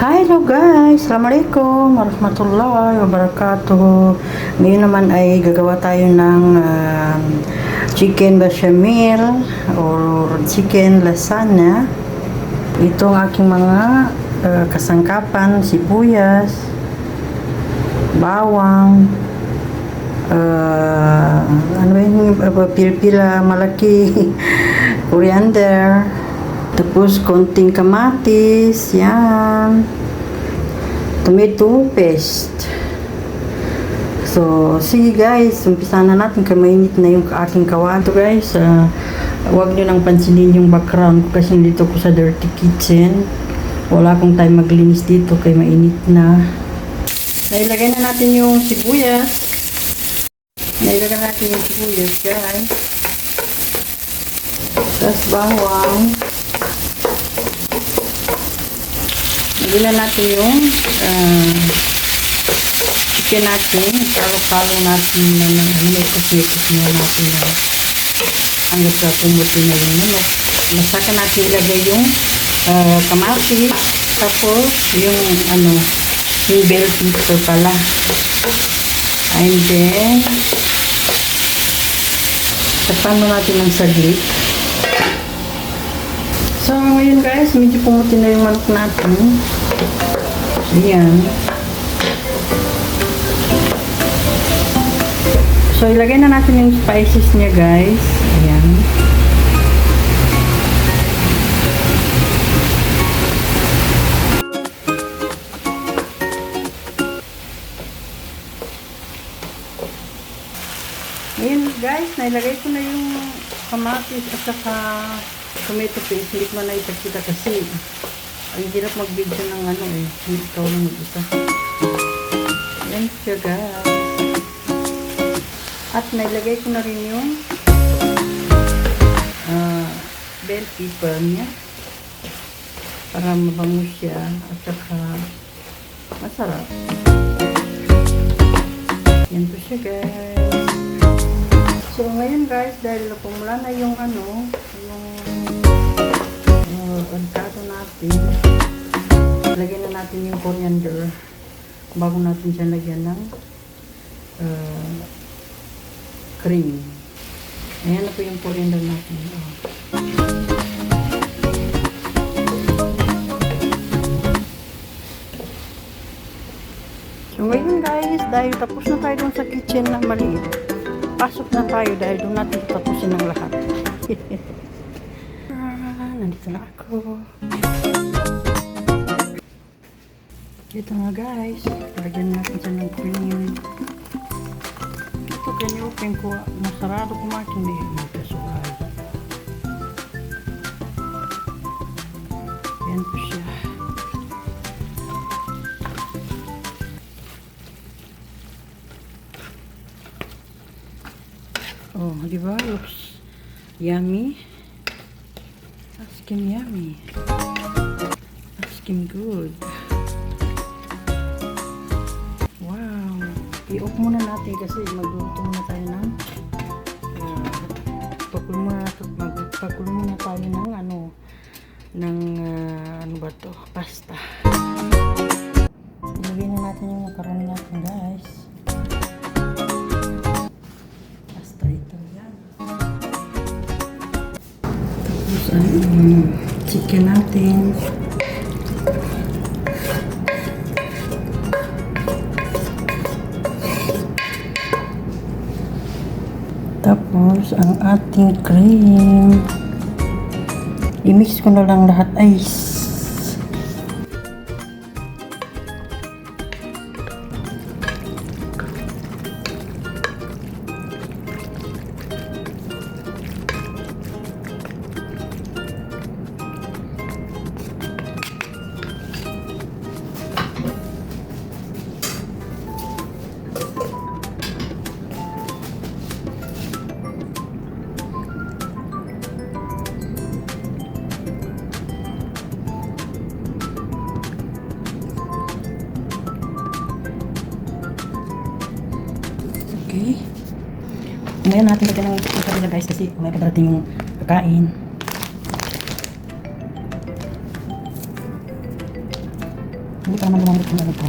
Hello guys! Assalamualaikum warahmatullahi wabarakatuh. Ngayon naman ay gagawa tayo ng chicken bechamel or chicken lasagna. Ito ang aking mga kasangkapan: sibuyas, bawang, pila malaki, coriander, tapos konting kamatis, yan, tomato paste. So, sige guys, umpisa na natin kaya mainit na yung aking kawado guys. Huwag nyo nang pansinin yung background ko kasi dito ko sa dirty kitchen. Wala akong time maglinis dito kaya mainit na. Nailagay na natin yung sibuyas. Nailagay natin yung sibuyas guys. Tapos bawang. Nagila natin yung chicken natin. Kalo-kalo natin na ikot-ikot na natin hanggang sa pumuti na yung masaka natin ilagay yung kamatis. Tapos yung yung bell pepper pala. And then tapan mo natin ng saglit. So, ngayon guys, medyo pumuti na yung manok natin. Ayan. So, ilagay na natin yung spices niya guys. Ayan. Ayan guys, nailagay ko na yung kamatis at saka tomato paste. Hindi ko na ipagkita kasi ang hirap mag-video ng hindi ikaw lang mag-isa. Ayan siya guys. At nailagay ko na rin yung bell pepper niya para mabango siya at saka masarap. Yan po siya guys. So ngayon guys, dahil pumula na yung avocado natin, lagyan na natin yung coriander bago natin siya lagyan ng cream. Ayan na po yung coriander natin. So ngayon guys, dahil tapos na tayo dun sa kitchen na maliit, pasok na tayo dahil doon natin tapusin ang lahat. Nandito na ako. Ito nga guys, lagyan natin siya ng cream. Ito kanya open ko, masarado kumakin din. Magkasuhay. Yan po siya. Oh, di ba? Looks yummy. Skin yummy. Skin good. Wow. I-off muna natin kasi magluto muna tayo ng magpakulo muna tayo ng ano ba to? Pasta. Ilagay na natin yung macaroni natin guys. Pasta ito yan. Tapos chicken natin. Tapos ang ating cream. I-mix ko na lang lahat ice. Okay. Ngayon natin lagyan ng kabila guys kasi may pagdating yung kakain. Hindi pa naman lumamit yung ano ko.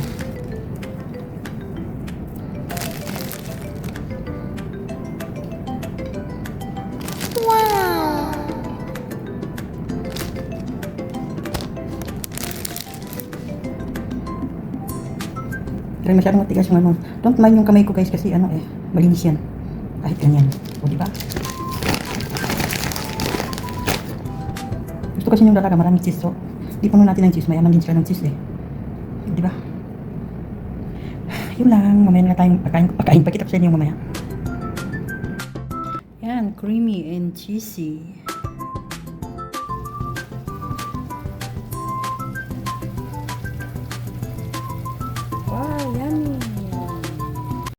Pero masyadong matigas yung ano. Don't mind yung kamay ko guys kasi ano malinis yan. Kahit ganyan. O diba? Gusto kasi yung dalaga maraming cheese. So, di puno natin ng cheese. Mayaman din sila ng cheese eh. Diba? Yun lang. Mamaya na tayong pagkain. Pakita ko sa inyo mamaya. Yan. Creamy and cheesy.